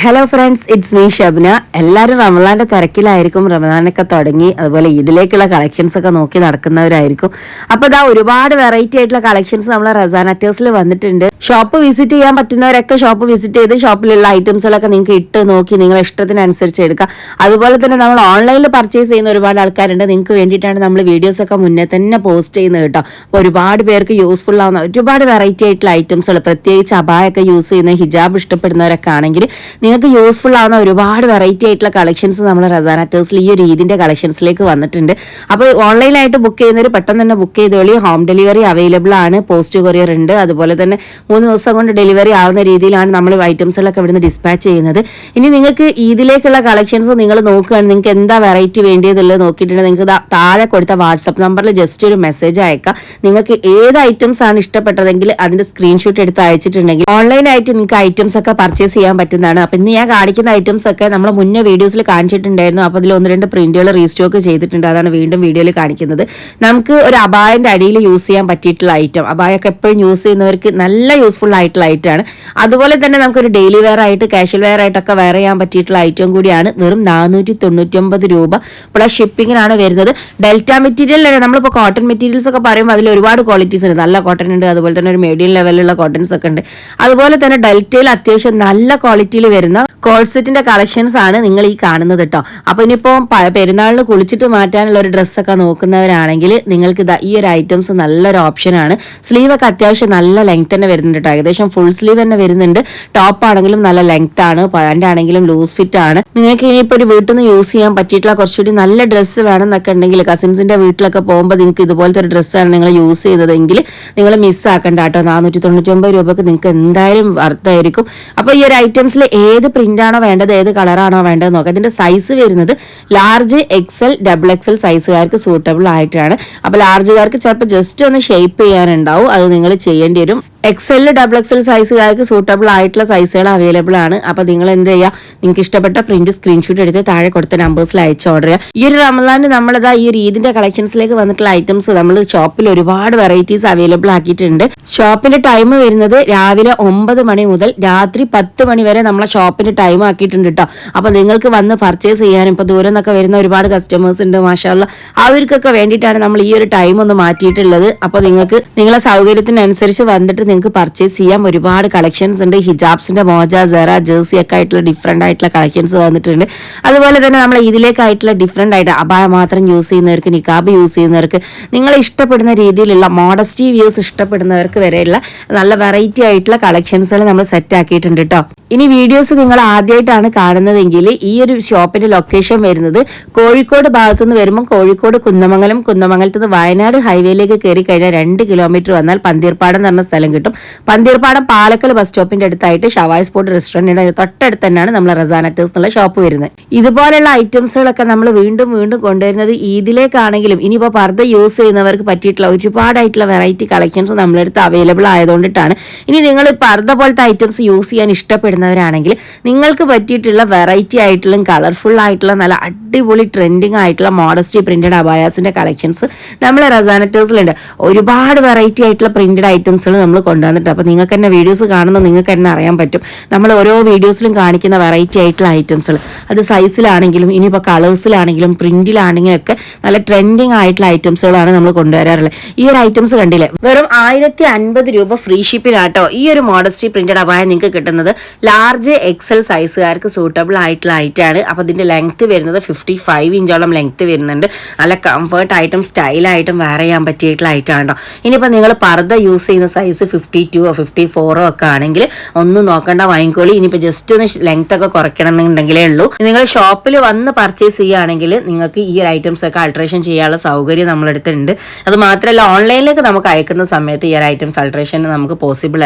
Hello friends, it's me Shabna. എല്ലാവരും റമദാന്റെ തിരക്കിലായിരിക്കും. റമദാനൊക്കെ തുടങ്ങി, അതുപോലെ ഇതിലേക്കുള്ള കളക്ഷൻസ് ഒക്കെ നോക്കി നടക്കുന്നവരായിരിക്കും. അപ്പോൾ ഇതാ ഒരുപാട് വെറൈറ്റി ആയിട്ടുള്ള കളക്ഷൻസ് നമ്മളെ റസാൻ അറ്റേഴ്സിൽ വന്നിട്ടുണ്ട്. ഷോപ്പ് വിസിറ്റ് ചെയ്യാൻ പറ്റുന്നവരൊക്കെ ഷോപ്പ് വിസിറ്റ് ചെയ്ത് ഷോപ്പിലുള്ള ഐറ്റംസുകളൊക്കെ നിങ്ങൾക്ക് ഇട്ട് നോക്കി നിങ്ങളുടെ ഇഷ്ടത്തിനനുസരിച്ച് എടുക്കാം. അതുപോലെ തന്നെ നമ്മൾ ഓൺലൈനിൽ പർച്ചേസ് ചെയ്യുന്ന ഒരുപാട് ആൾക്കാരുണ്ട്. നിങ്ങൾക്ക് വേണ്ടിയിട്ടാണ് നമ്മൾ വീഡിയോസ് ഒക്കെ മുന്നേ തന്നെ പോസ്റ്റ് ചെയ്യുന്നത് കേട്ടോ. അപ്പോൾ ഒരുപാട് പേർക്ക് യൂസ്ഫുൾ ആവുന്ന ഒരുപാട് വെറൈറ്റി ആയിട്ടുള്ള ഐറ്റംസുകൾ, പ്രത്യേകിച്ച് അബായൊക്കെ യൂസ് ചെയ്യുന്ന ഹിജാബ് ഇഷ്ടപ്പെടുന്നവരൊക്കെ ആണെങ്കിൽ നിങ്ങൾക്ക് യൂസ്ഫുൾ ആവുന്ന ഒരുപാട് വെറൈറ്റി ആയിട്ടുള്ള കളക്ഷൻസ് നമ്മൾ റസാൻ അറ്റേഴ്സിൽ ഈ ഒരു ഈദിന്റെ കളക്ഷൻസിലേക്ക് വന്നിട്ടുണ്ട്. അപ്പോൾ ഓൺലൈനായിട്ട് ബുക്ക് ചെയ്യുന്നവർ പെട്ടെന്ന് തന്നെ ബുക്ക് ചെയ്തോളി. ഹോം ഡെലിവറി അവൈലബിൾ ആണ്, പോസ്റ്റ് കൊറിയർ ഉണ്ട്. അതുപോലെ തന്നെ 3 ദിവസം കൊണ്ട് ഡെലിവറി ആവുന്ന രീതിയിലാണ് നമ്മൾ ഐറ്റംസുകളൊക്കെ ഇവിടുന്ന് ഡിസ്പാച്ച് ചെയ്യുന്നത്. ഇനി നിങ്ങൾക്ക് ഈദിലേക്കുള്ള കളക്ഷൻസ് നിങ്ങൾ നോക്കുകയാണ്, നിങ്ങൾക്ക് എന്താ വെറൈറ്റി വേണ്ടിയതുള്ളത് നോക്കിയിട്ടുണ്ടെങ്കിൽ നിങ്ങൾക്ക് താഴെ കൊടുത്ത വാട്സപ്പ് നമ്പറിൽ ജസ്റ്റ് ഒരു മെസ്സേജ് അയക്കാം. നിങ്ങൾക്ക് ഏത് ഐറ്റംസ് ആണ് ഇഷ്ടപ്പെട്ടതെങ്കിൽ അതിന്റെ സ്ക്രീൻഷോട്ട് എടുത്ത് അയച്ചിട്ടുണ്ടെങ്കിൽ ഓൺലൈനായിട്ട് നിങ്ങൾക്ക് ഐറ്റംസ് ഒക്കെ പർച്ചേസ് ചെയ്യാൻ പറ്റുന്നതാണ്. അപ്പം ഇന്ന് ഞാൻ കാണിക്കുന്ന ഐറ്റംസ് ഒക്കെ നമ്മൾ മുന്നേ വീഡിയോസിൽ കാണിച്ചിട്ടുണ്ടായിരുന്നു. അപ്പോൾ അതിൽ 1-2 പ്രിന്റുകൾ റീസ്റ്റോക്ക് ചെയ്തിട്ടുണ്ട്. അതാണ് വീണ്ടും വീഡിയോയിൽ കാണിക്കുന്നത്. നമുക്ക് ഒരു അബായന്റെ അടിയിൽ യൂസ് ചെയ്യാൻ പറ്റിയിട്ടുള്ള ഐറ്റം, അബായൊക്കെ എപ്പോഴും യൂസ് ചെയ്യുന്നവർക്ക് നല്ല യൂസ്ഫുൾ ആയിട്ടുള്ള ഐറ്റമാണ്. അതുപോലെ തന്നെ നമുക്കൊരു ഡെയിലി വെയർ ആയിട്ട് കാഷ്വൽ വെയർ ആയിട്ടൊക്കെ വെയർ ചെയ്യാൻ പറ്റിയിട്ടുള്ള ഐറ്റം കൂടിയാണ്. വെറും 499 രൂപ പ്ലസ് ഷിപ്പിങ്ങിനാണ് വരുന്നത്. ഡെൽറ്റ മെറ്റീരിയൽ, നമ്മളിപ്പോൾ കോട്ടൺ മെറ്റീരിയൽസ് ഒക്കെ പറയുമ്പോൾ അതിൽ ഒരുപാട് ക്വാളിറ്റീസ് ഉണ്ട്. നല്ല കോട്ടൺ ഉണ്ട്, അതുപോലെ തന്നെ ഒരു മീഡിയം ലെവലിലുള്ള കോട്ടൺസ് ഒക്കെ ഉണ്ട്. അതുപോലെ തന്നെ ഡെൽറ്റയിൽ അത്യാവശ്യം നല്ല ക്വാളിറ്റിയിൽ വരുന്ന കോഡ് സെറ്റിന്റെ കളക്ഷൻസ് ആണ് നിങ്ങൾ ഈ കാണുന്നത് കേട്ടോ. അപ്പൊ ഇനിയിപ്പോ പെരുന്നാളിന് കുളിച്ചിട്ട് മാറ്റാനുള്ള ഒരു ഡ്രസ്സൊക്കെ നോക്കുന്നവരാണെങ്കിൽ നിങ്ങൾക്ക് ഈ ഒരു ഐറ്റംസ് നല്ലൊരു ഓപ്ഷനാണ്. സ്ലീവ് ഒക്കെ അത്യാവശ്യം നല്ല ലെങ്ത് തന്നെ വരുന്നുണ്ട് കേട്ടോ. ഏകദേശം ഫുൾ സ്ലീവ് തന്നെ വരുന്നുണ്ട്. ടോപ്പ് ആണെങ്കിലും നല്ല ലെങ്ത് ആണ്, പാന്റ് ആണെങ്കിലും ലൂസ് ഫിറ്റ് ആണ്. നിങ്ങൾക്ക് ഇനിയിപ്പോ ഒരു വീട്ടിൽ നിന്ന് യൂസ് ചെയ്യാൻ പറ്റിയിട്ടുള്ള കുറച്ചുകൂടി നല്ല ഡ്രസ്സ് വേണമെന്നൊക്കെ ഉണ്ടെങ്കിൽ കസിൻസിന്റെ വീട്ടിലൊക്കെ പോകുമ്പോൾ നിങ്ങൾക്ക് ഇതുപോലത്തെ ഒരു ഡ്രസ്സാണ് നിങ്ങൾ യൂസ് ചെയ്തതെങ്കിൽ നിങ്ങൾ മിസ്സാക്കണ്ട കേട്ടോ. 499 രൂപക്ക് നിങ്ങൾക്ക് എന്തായാലും വർത്തായിരിക്കും. അപ്പൊ ഈ ഒരു ഐറ്റംസിൽ ഏത് പ്രിന്റ് ആണോ വേണ്ടത്, ഏത് കളറാണോ വേണ്ടത് നോക്കാം. അതിന്റെ സൈസ് വരുന്നത് ലാർജ്, XL, XXL സൈസുകാർക്ക് സൂട്ടബിൾ ആയിട്ടാണ്. അപ്പൊ ലാർജുകാർക്ക് ചിലപ്പോൾ ജസ്റ്റ് ഒന്ന് ഷേപ്പ് ചെയ്യാനുണ്ടാവും, അത് നിങ്ങൾ ചെയ്യേണ്ടി വരും. XL, XXL സൈസുകാർക്ക് സൂട്ടബിൾ ആയിട്ടുള്ള സൈസുകൾ അവൈലബിൾ ആണ്. അപ്പൊ നിങ്ങൾ എന്ത് ചെയ്യുക, നിങ്ങൾക്ക് ഇഷ്ടപ്പെട്ട പ്രിന്റ് സ്ക്രീൻഷോട്ട് എടുത്ത് താഴെ കൊടുത്ത നമ്പേഴ്സിൽ അയച്ച് ഓർഡർ ചെയ്യുക. ഈ ഒരു റമദാന് നമ്മളിതാ ഈ ഒരു ഈദിന്റെ കളക്ഷൻസിലേക്ക് വന്നിട്ടുള്ള ഐറ്റംസ് നമ്മൾ ഷോപ്പിൽ ഒരുപാട് വെറൈറ്റീസ് അവൈലബിൾ ആക്കിയിട്ടുണ്ട്. ഷോപ്പിന്റെ ടൈം വരുന്നത് രാവിലെ 9 മണി മുതൽ രാത്രി 10 മണി വരെ നമ്മളെ ഷോപ്പിന്റെ ടൈം ആക്കിയിട്ടുണ്ട് കേട്ടോ. അപ്പൊ നിങ്ങൾക്ക് വന്ന് പർച്ചേസ് ചെയ്യാനും ഇപ്പൊ ദൂരം നിന്നൊക്കെ വരുന്ന ഒരുപാട് കസ്റ്റമേഴ്സ് ഉണ്ട്, മാഷാഅല്ലാ. അവർക്കൊക്കെ വേണ്ടിയിട്ടാണ് നമ്മൾ ഈ ഒരു ടൈം ഒന്ന് മാറ്റിയിട്ടുള്ളത്. അപ്പൊ നിങ്ങൾക്ക് നിങ്ങളെ സൗകര്യത്തിനനുസരിച്ച് വന്നിട്ട് നിങ്ങൾക്ക് പർച്ചേസ് ചെയ്യാം. ഒരുപാട് കളക്ഷൻസ് ഉണ്ട്. ഹിജാബ്സിന്റെ മോജ, സെറ, ജേഴ്സി ഒക്കെ ആയിട്ടുള്ള ഡിഫറെന്റ് ആയിട്ടുള്ള കളക്ഷൻസ് വന്നിട്ടുണ്ട്. അതുപോലെ തന്നെ നമ്മൾ ഇതിലേക്കായിട്ടുള്ള ഡിഫറെന്റ് ആയിട്ട് അബായ മാത്രം യൂസ് ചെയ്യുന്നവർക്ക്, നിക്കാബ് യൂസ് ചെയ്യുന്നവർക്ക്, നിങ്ങൾ ഇഷ്ടപ്പെടുന്ന രീതിയിലുള്ള മോഡസ്റ്റി വ്യൂസ് ഇഷ്ടപ്പെടുന്നവർക്ക് വരെയുള്ള നല്ല വെറൈറ്റി ആയിട്ടുള്ള കളക്ഷൻസുകൾ നമ്മൾ സെറ്റ് ആക്കിയിട്ടുണ്ട് കേട്ടോ. ഇനി വീഡിയോസ് നിങ്ങൾ ആദ്യമായിട്ടാണ് കാണുന്നതെങ്കിൽ ഈ ഒരു ഷോപ്പിന്റെ ലൊക്കേഷൻ വരുന്നത് കോഴിക്കോട് ഭാഗത്തുനിന്ന് വരുമ്പോൾ കോഴിക്കോട് കുന്നമംഗലം, കുന്നമംഗലത്ത് നിന്ന് വയനാട് ഹൈവേയിലേക്ക് കയറി കഴിഞ്ഞാൽ 2 കിലോമീറ്റർ വന്നാൽ പന്തീർപ്പാടം എന്ന് പറഞ്ഞ സ്ഥലം കിട്ടും. പന്തീർപ്പാടം പാലക്കൽ ബസ് സ്റ്റോപ്പിന്റെ അടുത്തായിട്ട് ഷവായ് സ്പോട്ട് റെസ്റ്റോറന്റ് തൊട്ടടുത്ത് തന്നെയാണ് നമ്മൾ റസാൻ അറ്റേഴ്സ് എന്നുള്ള ഷോപ്പ് വരുന്നത്. ഇതുപോലെയുള്ള ഐറ്റംസുകളൊക്കെ നമ്മൾ വീണ്ടും വീണ്ടും കൊണ്ടുവരുന്നത് ഈദിലേക്കാണെങ്കിലും ഇനിയിപ്പോൾ പർദ്ദ യൂസ് ചെയ്യുന്നവർക്ക് പറ്റിയിട്ടുള്ള ഒരുപാടായിട്ടുള്ള വെറൈറ്റി കളക്ഷൻസ് നമ്മളെടുത്ത് അവൈലബിൾ ആയതുകൊണ്ടിട്ടാണ്. ഇനി നിങ്ങൾ പർദ്ദ പോലത്തെ ഐറ്റംസ് യൂസ് ചെയ്യാൻ ഇഷ്ടപ്പെടുന്നവരാണെങ്കിൽ നിങ്ങൾക്ക് പറ്റിയിട്ടുള്ള വെറൈറ്റി ആയിട്ടുള്ള കളർഫുൾ ആയിട്ടുള്ള നല്ല അടിപൊളി ട്രെൻഡിങ് ആയിട്ടുള്ള മോഡസ്റ്റി പ്രിന്റഡ് അബായാസിന്റെ കളക്ഷൻസ് നമ്മൾ റസാൻ അറ്റേഴ്സിലുണ്ട്. ഒരുപാട് വെറൈറ്റി ആയിട്ടുള്ള പ്രിന്റഡ് ഐറ്റംസുകൾ നമ്മൾ കൊണ്ടുവന്നിട്ട് അപ്പോൾ നിങ്ങൾക്ക് തന്നെ വീഡിയോസ് കാണുന്നത് നിങ്ങൾക്ക് തന്നെ അറിയാൻ പറ്റും. നമ്മൾ ഓരോ വീഡിയോസിലും കാണിക്കുന്ന വെറൈറ്റി ആയിട്ടുള്ള ഐറ്റംസുകൾ, അത് സൈസിലാണെങ്കിലും ഇനിയിപ്പോൾ കളേഴ്സിലാണെങ്കിലും പ്രിന്റിലാണെങ്കിലും ഒക്കെ നല്ല ട്രെൻഡിങ് ആയിട്ടുള്ള ഐറ്റംസുകളാണ് നമ്മൾ കൊണ്ടുവരാറുള്ളത്. ഈ ഒരു ഐറ്റംസ് കണ്ടില്ലേ, വെറും 1050 രൂപ ഫ്രീ ഷിപ്പിനാട്ടോ ഈ ഒരു മോഡസ്റ്റി പ്രിന്റഡ് അബായ നിങ്ങൾക്ക് കിട്ടുന്നത്. ലാർജ്, XL സൈസുകാർക്ക് സൂട്ടബിൾ ആയിട്ടുള്ള ഐറ്റാണ്. അപ്പോൾ ഇതിന്റെ ലെങ്ത് വരുന്നത് 55 ഇഞ്ചോളം ലെങ്ത് വരുന്നുണ്ട്. നല്ല കംഫർട്ട് ആയിട്ടും സ്റ്റൈലായിട്ടും വെയർ ചെയ്യാൻ പറ്റിയിട്ടുള്ള ഐറ്റം ആണോ. ഇനിയിപ്പോൾ നിങ്ങൾ പർദ്ദ യൂസ് ചെയ്യുന്ന സൈസ് 52 54 ഒക്കെ ആണെങ്കിൽ ഒന്നും നോക്കണ്ട, വാങ്ങിക്കോളി. ഇനിയിപ്പോൾ ജസ്റ്റ് ഒന്ന് ലെങ്ത് ഒക്കെ കുറയ്ക്കണം എന്നുണ്ടെങ്കിലേ ഉള്ളൂ. നിങ്ങൾ ഷോപ്പിൽ വന്ന് പർച്ചേസ് ചെയ്യുകയാണെങ്കിൽ നിങ്ങൾക്ക് ഈ ഒരു ഐറ്റംസ് ഒക്കെ അൾട്രേഷൻ ചെയ്യാനുള്ള സൗകര്യം നമ്മളെടുത്തുണ്ട്. അത് മാത്രമല്ല ഓൺലൈനിലേക്ക് നമുക്ക് അയക്കുന്ന സമയത്ത് ഈ ഒരു ഐറ്റംസ് അൾട്രേഷൻ നമുക്ക് പോസിബിൾ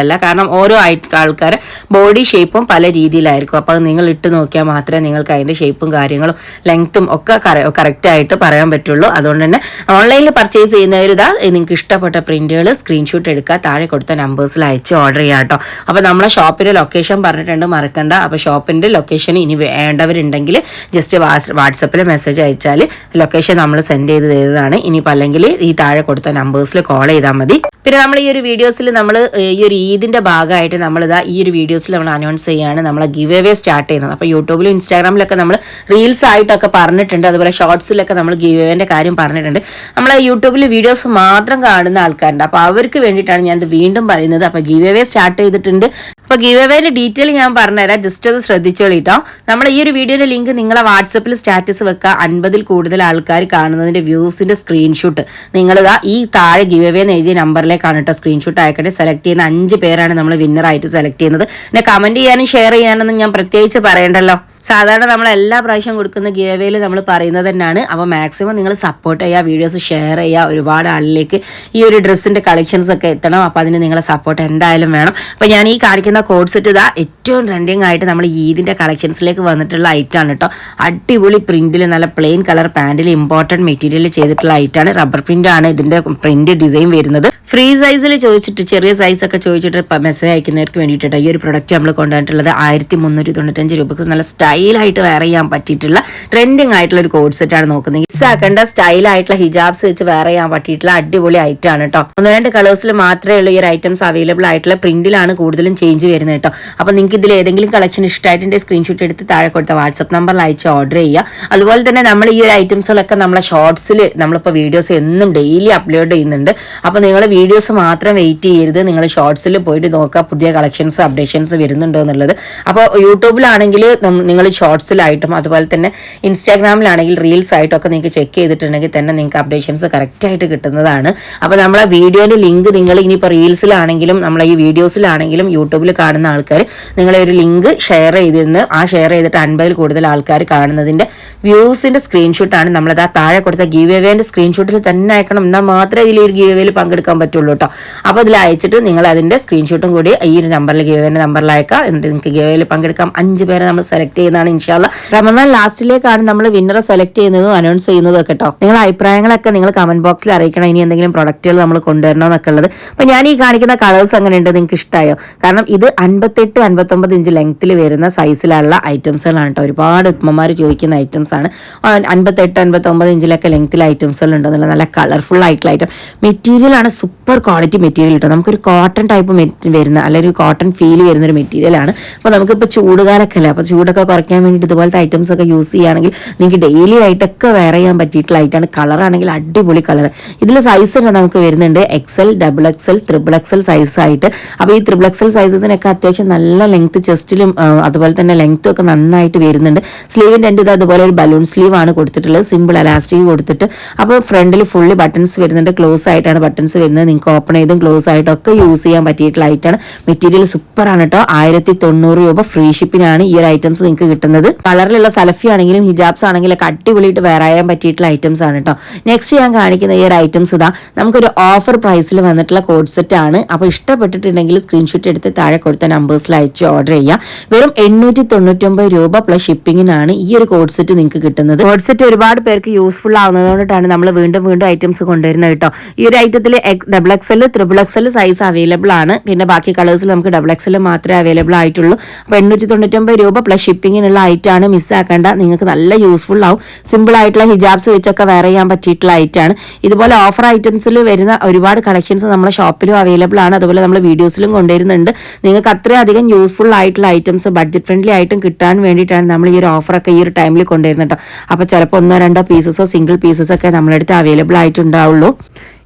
അല്ല. കാരണം ഓരോ ആൾക്കാരെ ബോഡി ഷേപ്പും പല രീതിയിലായിരിക്കും. അപ്പോൾ നിങ്ങൾ ഇട്ട് നോക്കിയാൽ മാത്രമേ നിങ്ങൾക്ക് അതിൻ്റെ ഷേപ്പും കാര്യങ്ങളും ലെങ്ത്തും ഒക്കെ കറക്റ്റ് ആയിട്ട് പറയാൻ പറ്റുള്ളൂ. അതുകൊണ്ട് തന്നെ ഓൺലൈനിൽ പർച്ചേസ് ചെയ്യുന്നവർ ഇതാ നിങ്ങൾക്ക് ഇഷ്ടപ്പെട്ട പ്രിന്റുകൾ സ്ക്രീൻഷോട്ട് എടുക്കുക, താഴെ കൊടുത്ത നമ്പേഴ്സിൽ അയച്ച് ഓർഡർ ചെയ്യാം കേട്ടോ. അപ്പോൾ നമ്മളെ ഷോപ്പിൻ്റെ ലൊക്കേഷൻ പറഞ്ഞിട്ടുണ്ട്, മറക്കണ്ട. അപ്പോൾ ഷോപ്പിൻ്റെ ലൊക്കേഷൻ ഇനി വേണ്ടവരുണ്ടെങ്കിൽ ജസ്റ്റ് വാട്സപ്പിൽ മെസ്സേജ് അയച്ചാൽ ലൊക്കേഷൻ നമ്മൾ സെൻഡ് ചെയ്ത് തരുന്നതാണ്. ഇനിയിപ്പോൾ അല്ലെങ്കിൽ ഈ താഴെ കൊടുത്ത നമ്പേഴ്സിൽ കോൾ ചെയ്താൽ മതി. പിന്നെ നമ്മൾ ഈ ഒരു വീഡിയോസിൽ നമ്മൾ ഈ ഒരു ഈദിൻ്റെ ഭാഗമായിട്ട് നമ്മളിതാ ഈ ഒരു വീഡിയോസിൽ നമ്മൾ അനൗൺസ് ചെയ്യുകയാണ് നമ്മളെ ഗിവ് അവേ സ്റ്റാർട്ട് ചെയ്യുന്നത്. അപ്പോൾ യൂട്യൂബിലും ഇൻസ്റ്റാഗ്രാമിലൊക്കെ നമ്മൾ റീൽസ് ആയിട്ടൊക്കെ പറഞ്ഞിട്ടുണ്ട്, അതുപോലെ ഷോർട്സിലൊക്കെ നമ്മൾ ഗിവ് അവേൻ്റെ കാര്യം പറഞ്ഞിട്ടുണ്ട്. നമ്മളെ യൂട്യൂബിൽ വീഡിയോസ് മാത്രം കാണുന്ന ആൾക്കാരുണ്ട്, അപ്പോൾ അവർക്ക് വേണ്ടിയിട്ടാണ് ഞാൻ ഇത് വീണ്ടും പറയുന്നത്. അപ്പോൾ ഗിവ് അവേ സ്റ്റാർട്ട് ചെയ്തിട്ടുണ്ട്. അപ്പോൾ ഗിവ് അവേൻ്റെ ഡീറ്റെയിൽ ഞാൻ പറഞ്ഞുതരാം, ജസ്റ്റ് അത് ശ്രദ്ധിച്ചോളിട്ടോ. നമ്മൾ ഈ ഒരു വീഡിയോയുടെ ലിങ്ക് നിങ്ങളെ വാട്സപ്പിൽ സ്റ്റാറ്റസ് വെക്കുക. 50-ൽ കൂടുതൽ ആൾക്കാർ കാണുന്നതിൻ്റെ വ്യൂസിൻ്റെ സ്ക്രീൻഷോട്ട് നിങ്ങളിതാ ഈ താഴെ ഗിവ് അവേ എന്ന് എഴുതിയ നമ്പറിലേക്കാണ് കേട്ടോ സ്ക്രീൻഷോട്ട് അയക്കട്ടെ. സെലക്ട് ചെയ്യുന്ന 5 പേരാണ് നമ്മൾ വിന്നറായിട്ട് സെലക്ട് ചെയ്യുന്നത്. പിന്നെ കമൻറ്റ് ചെയ്യാനും ഷെയർ ചെയ്യാനൊന്നും ഞാൻ പ്രത്യേകിച്ച് പറയണ്ടല്ലോ. സാധാരണ നമ്മൾ എല്ലാ പ്രാവശ്യം കൊടുക്കുന്ന ഗിവ് അവേയിൽ നമ്മൾ പറയുന്നത് തന്നെയാണ്. അപ്പോൾ മാക്സിമം നിങ്ങൾ സപ്പോർട്ട് ചെയ്യുക, വീഡിയോസ് ഷെയർ ചെയ്യുക, ഒരുപാട് ആളിലേക്ക് ഈ ഒരു ഡ്രസ്സിൻ്റെ കളക്ഷൻസ് ഒക്കെ എത്തണം. അപ്പോൾ അതിന് നിങ്ങളെ സപ്പോർട്ട് എന്തായാലും വേണം. അപ്പോൾ ഞാൻ ഈ കാണിക്കുന്ന കോഡ് സെറ്റ് ഇതാ ഏറ്റവും ട്രെൻഡിങ് ആയിട്ട് നമ്മൾ ഈദിൻ്റെ കളക്ഷൻസിലേക്ക് വന്നിട്ടുള്ള ഐറ്റാണ് കേട്ടോ. അടിപൊളി പ്രിന്റിൽ നല്ല പ്ലെയിൻ കളർ പാൻറ്റിൽ ഇമ്പോർട്ടൻറ്റ് മെറ്റീരിയൽ ചെയ്തിട്ടുള്ള ഐറ്റാണ്. റബ്ബർ പ്രിന്റ് ആണ് ഇതിൻ്റെ പ്രിന്റ് ഡിസൈൻ വരുന്നത്. ഫ്രീ സൈസിൽ ചോദിച്ചിട്ട് ചെറിയ സൈസൊക്കെ ചോദിച്ചിട്ട് മെസ്സേജ് അയക്കുന്നവർക്ക് വേണ്ടിയിട്ടാണ് ഈ ഒരു പ്രൊഡക്റ്റ് നമ്മൾ കൊണ്ടുവന്നിട്ടുള്ളത്. 1395 രൂപക്ക് നല്ല സ്റ്റൈലായിട്ട് വെയർ ചെയ്യാൻ പറ്റിയിട്ടുള്ള ട്രെൻഡിങ് ആയിട്ടുള്ള ഒരു കോഡ് സെറ്റാണ് നോക്കുന്നത്. മിസ്സാക്കേണ്ട സ്റ്റൈലായിട്ടുള്ള ഹിജാബ്സ് വെച്ച് വെയർ ചെയ്യാൻ പറ്റിയിട്ടുള്ള അടിപൊളി ഐറ്റം ആണ് കേട്ടോ. 1-2 കളേഴ്സിൽ മാത്രമേ ഉള്ളൂ ഈ ഒരു ഐറ്റംസ് അവൈലബിൾ ആയിട്ടുള്ള. പ്രിന്റിലാണ് കൂടുതലും ചേഞ്ച് വരുന്നത് കേട്ടോ. അപ്പോൾ നിങ്ങൾക്ക് ഇതിൽ ഏതെങ്കിലും കളക്ഷൻ ഇഷ്ടമായിട്ടുണ്ട് സ്ക്രീൻഷോട്ട് എടുത്ത് താഴെ കൊടുത്ത വാട്സപ്പ് നമ്പറിൽ അയച്ച് ഓർഡർ ചെയ്യുക. അതുപോലെ തന്നെ നമ്മൾ ഈ ഒരു ഐറ്റംസുകളൊക്കെ നമ്മളെ ഷോർട്സിൽ നമ്മളിപ്പോൾ വീഡിയോസ് എന്നും ഡെയിലി അപ്ലോഡ് ചെയ്യുന്നുണ്ട്. അപ്പോൾ നിങ്ങൾ വീഡിയോസ് മാത്രം വെയിറ്റ് ചെയ്യരുത്, നിങ്ങൾ ഷോർട്സിൽ പോയിട്ട് നോക്കുക പുതിയ കളക്ഷൻസ് അപ്ഡേഷൻസ് വരുന്നുണ്ടോ എന്നുള്ളത്. അപ്പോൾ യൂട്യൂബിലാണെങ്കിൽ നിങ്ങൾ ഷോർട്സിലായിട്ടും അതുപോലെ തന്നെ ഇൻസ്റ്റാഗ്രാമിലാണെങ്കിൽ റീൽസ് ആയിട്ടൊക്കെ നിങ്ങൾക്ക് ചെക്ക് ചെയ്തിട്ടുണ്ടെങ്കിൽ തന്നെ നിങ്ങൾക്ക് അപ്ഡേഷൻസ് കറക്റ്റായിട്ട് കിട്ടുന്നതാണ്. അപ്പോൾ നമ്മളെ വീഡിയോൻ്റെ ലിങ്ക് നിങ്ങൾ ഇനിയിപ്പോൾ റീൽസിലാണെങ്കിലും നമ്മളെ ഈ വീഡിയോസിലാണെങ്കിലും യൂട്യൂബിൽ കാണുന്ന ആൾക്കാർ നിങ്ങളെ ഒരു ലിങ്ക് ഷെയർ ചെയ്തിരുന്ന് ആ ഷെയർ ചെയ്തിട്ട് 50-ൽ കൂടുതൽ ആൾക്കാർ കാണുന്നതിൻ്റെ വ്യൂസിൻ്റെ സ്ക്രീൻഷോട്ടാണ് നമ്മളത് ആ താഴെ കൊടുത്ത ഗിവ് അവേൻ്റെ സ്ക്രീൻഷോട്ടിൽ തന്നെ അയക്കണം. എന്നാൽ മാത്രമേ ഇതിൽ ഒരു ഗിവ് അവേയിൽ പങ്കെടുക്കാൻ പറ്റുള്ളൂ കേട്ടോ. അപ്പോൾ ഇതിൽ അയച്ചിട്ട് നിങ്ങൾ അതിൻ്റെ സ്ക്രീൻഷോട്ടും കൂടി ഈ ഒരു നമ്പറിൽ ഗിവ് അവേൻ്റെ നമ്പറിൽ അയക്കാം. എന്നിട്ട് നിങ്ങൾക്ക് ഗിവ് അവേയിൽ പങ്കെടുക്കാം. 5 പേരെ നമ്മൾ സെലക്ട് ചെയ്യുന്നതാണ് ഇൻഷാല്ല. റമദാൻ ലാസ്റ്റിലേക്കാണ് നമ്മൾ വിന്നറെ സെലക്ട് ചെയ്യുന്നതും അനൗൺസ് ചെയ്യുന്നതും ഒക്കെ കേട്ടോ. നിങ്ങൾ അഭിപ്രായങ്ങളൊക്കെ നിങ്ങൾ കമന്റ് ബോക്സിൽ അറിയിക്കണം. ഇനി എന്തെങ്കിലും പ്രൊഡക്റ്റുകൾ നമ്മൾ കൊണ്ടുവരണോ എന്നൊക്കെ ഉള്ളത്. അപ്പോൾ ഞാൻ ഈ കാണിക്കുന്ന കളേഴ്സ് എങ്ങനെയുണ്ട്, നിങ്ങൾക്ക് ഇഷ്ടമായോ? കാരണം ഇത് 58-59 ഇഞ്ച് ലെങ്ത്തിൽ വരുന്ന സൈസിലുള്ള ഐറ്റംസുകളാണ് കേട്ടോ. ഒരുപാട് ഉപ്പമാർ ചോദിക്കുന്ന ഐറ്റംസ് ആണ്. 58-59 ഇഞ്ചിലൊക്കെ ലെങ്ത്തിൽ ഐറ്റംസുകൾ ഉണ്ടെന്നുള്ള നല്ല കളർഫുൾ ആയിട്ടുള്ള ഐറ്റം മെറ്റീരിയൽ ആണ്. സൂപ്പർ ക്വാളിറ്റി മെറ്റീരിയൽ കേട്ടോ. നമുക്കൊരു കോട്ടൺ ടൈപ്പ് വരുന്ന അല്ലെങ്കിൽ ഒരു കോട്ടൺ ഫീൽ വരുന്ന ഒരു മെറ്റീരിയൽ ആണ്. അപ്പോൾ നമുക്കിപ്പോൾ ചൂടുകാലൊക്കെ അല്ലേ, അപ്പോൾ ചൂടൊക്കെ കുറയ്ക്കാൻ വേണ്ടിയിട്ട് ഇതുപോലത്തെ ഐറ്റംസ് ഒക്കെ യൂസ് ചെയ്യുകയാണെങ്കിൽ നിങ്ങൾക്ക് ഡെയിലി ആയിട്ടൊക്കെ വെയർ ചെയ്യാൻ പറ്റിയിട്ടുള്ള ഐറ്റാണ്. കളറാണെങ്കിൽ അടിപൊളി കളർ. ഇതിൽ സൈസ് നമുക്ക് വരുന്നുണ്ട് XL, XXL, XXL സൈസ് ആയിട്ട്. അപ്പോൾ ഈ XXL സൈസസിനൊക്കെ അത്യാവശ്യം നല്ല ലെങ്ത് ചെസ്റ്റിലും അതുപോലെ തന്നെ ലെങ്ത്തും ഒക്കെ നന്നായിട്ട് വരുന്നുണ്ട്. സ്ലീവിൻ്റെ എൻ്റെ ഇത് അതുപോലെ ഒരു ബലൂൺ സ്ലീവ് ആണ് കൊടുത്തിട്ടുള്ളത്, സിമ്പിൾ എലാസ്റ്റിക് കൊടുത്തിട്ട്. അപ്പോൾ ഫ്രണ്ടിൽ ഫുള്ളി ബട്ടൺസ് വരുന്നുണ്ട്, ക്ലോസ് ആയിട്ടാണ് ബട്ടൺസ് വരുന്നത്. നിങ്ങൾക്ക് ഓപ്പൺ ചെയ്തും ക്ലോസ് ആയിട്ടും ഒക്കെ യൂസ് ചെയ്യാൻ പറ്റിയിട്ടുള്ള ഐറ്റാണ്. മെറ്റീരിയൽ സൂപ്പറാണ് കേട്ടോ. 1090 രൂപ ഫ്രീ ഷിപ്പിനാണ് ഈ ഒരു ഐറ്റംസ് നിങ്ങൾക്ക് കിട്ടുന്നത്. കളറിലുള്ള സലഫി ആണെങ്കിലും ഹിജാബ്സ് ആണെങ്കിലും ഒക്കെ അടിപൊളിയിട്ട് വെയർ ചെയ്യാൻ പറ്റിയിട്ടുള്ള ഐറ്റംസ് ആണ് കേട്ടോ. നെക്സ്റ്റ് ഞാൻ കാണിക്കുന്ന ഈ ഒരു ഐറ്റംസ് ഇതാ നമുക്കൊരു ഓഫർ പ്രൈസിൽ വന്നിട്ടുള്ള കോഡ് സെറ്റ് ആണ്. അപ്പോൾ ഇഷ്ടപ്പെട്ടിട്ടുണ്ടെങ്കിൽ സ്ക്രീൻഷോട്ട് എടുത്ത് താഴെ കൊടുത്ത നമ്പേഴ്സിൽ അയച്ച് ഓർഡർ ചെയ്യുക. വെറും 899 രൂപ പ്ലസ് ഷിപ്പിങ്ങിനാണ് ഈ ഒരു കോഡ് സെറ്റ് നിങ്ങൾക്ക് കിട്ടുന്നത്. കോഡ് സെറ്റ് ഒരുപാട് പേർക്ക് യൂസ്ഫുൾ ആവുന്നതുകൊണ്ടിട്ടാണ് നമ്മൾ വീണ്ടും ഐറ്റംസ് കൊണ്ടുവരുന്നത് കേട്ടോ. ഈ ഒരു ഐറ്റത്തിൽ XXL, XXL സൈസ് അവൈലബിൾ ആണ്. പിന്നെ ബാക്കി കളേഴ്സിൽ നമുക്ക് XXL മാത്രമേ അവൈലബിൾ ആയിട്ടുള്ളൂ. അപ്പോൾ 899 രൂപ പ്ലസ് ഷിപ്പിങ്ങിനുള്ള ഐറ്റാണ്. മിസ്സാക്കേണ്ട, നിങ്ങൾക്ക് നല്ല യൂസ്ഫുൾ ആവും. സിമ്പിൾ ആയിട്ടുള്ള ഹിജാബ്സ് വെച്ചൊക്കെ വെയർ ചെയ്യാൻ പറ്റിയിട്ടുള്ള ഐറ്റാണ്. ഇതുപോലെ ഓഫർ ഐറ്റംസിൽ വരുന്ന ഒരുപാട് കളക്ഷൻസ് നമ്മുടെ ഷോപ്പിലും അവൈലബിൾ ആണ്. അതുപോലെ നമ്മൾ വീഡിയോസിലും കൊണ്ടുവരുന്നുണ്ട്. നിങ്ങൾക്ക് അത്രയധികം യൂസ്ഫുൾ ആയിട്ടുള്ള ഐറ്റംസ് ബഡ്ജറ്റ് ഫ്രണ്ട്ലി ആയിട്ടും കിട്ടാൻ വേണ്ടിയിട്ടാണ് നമ്മൾ ഈ ഒരു ഓഫറൊക്കെ ഈ ഒരു ടൈമിൽ കൊണ്ടുവരുന്നത് കേട്ടോ. അപ്പോൾ ചിലപ്പോൾ 1-2 പീസസോ സിംഗിൾ പീസസൊക്കെ നമ്മളടുത്ത് അവൈലബിൾ ആയിട്ടുണ്ടാവുള്ളൂ.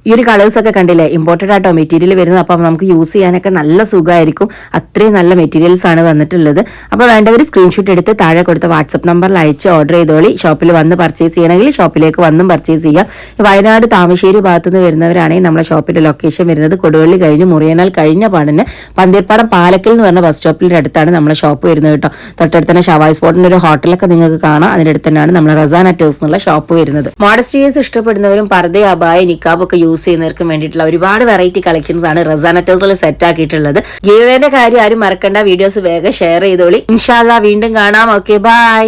ഈ ഒരു കളേഴ്സൊക്കെ കണ്ടില്ലേ, ഇമ്പോർട്ടൻ്റ് ആയിട്ടോ മെറ്റീരിയൽ വരുന്നത്. അപ്പം നമുക്ക് യൂസ് ചെയ്യാനൊക്കെ നല്ല സുഖമായിരിക്കും. അത്രയും നല്ല മെറ്റീരിയൽസ് ആണ് വന്നിട്ടുള്ളത്. അപ്പോൾ വേണ്ടവർ സ്ക്രീൻഷോട്ട് എടുത്ത് താഴെ കൊടുത്ത വാട്സപ്പ് നമ്പറിൽ അയച്ച് ഓർഡർ ചെയ്തോളി. ഷോപ്പിൽ വന്ന് പർച്ചേസ് ചെയ്യണമെങ്കിൽ ഷോപ്പിലേക്ക് വന്നും പർച്ചേസ് ചെയ്യാം. വയനാട് താമശ്ശേരി ഭാഗത്തുനിന്ന് വരുന്നവരാണെങ്കിൽ നമ്മുടെ ഷോപ്പിൻ്റെ ലൊക്കേഷൻ വരുന്നത് കൊടുവള്ളി കഴിഞ്ഞ് മുറിയനാൽ കഴിഞ്ഞ പാടിന് പന്തീർപ്പാടം പാലക്കൽ എന്ന് പറഞ്ഞ ബസ് സ്റ്റോപ്പിൻ്റെ അടുത്താണ് നമ്മുടെ ഷോപ്പ് വരുന്നത് കേട്ടോ. തൊട്ടടുത്ത് തന്നെ ഷവായ് സ്പോട്ടിൻ്റെ ഒരു ഹോട്ടലൊക്കെ നിങ്ങൾക്ക് കാണാം. അതിൻ്റെ അടുത്ത് തന്നെയാണ് നമ്മുടെ റസാന ടേഴ്സ് എന്നുള്ള ഷോപ്പ് വരുന്നത്. മോഡസ്റ്റീസ് ഇഷ്ടപ്പെടുന്നവരും പർദ്ദ, അബായ, നിക്കാബ് ഒക്കെ യൂസ് ചെയ്യുന്നവർക്ക് വേണ്ടിയിട്ടുള്ള ഒരുപാട് വെറൈറ്റി കളക്ഷൻസ് ആണ് റസാന ടേഴ്സിൽ സെറ്റ് ആക്കിയിട്ടുള്ളത്. ഗിവ് അവേന്റെ കാര്യം ആരും മറക്കണ്ട. വീഡിയോസ് വേഗം ഷെയർ ചെയ്തോളി. ഇൻഷാല്ലാ വീണ്ടും കാണാം. Okay, by.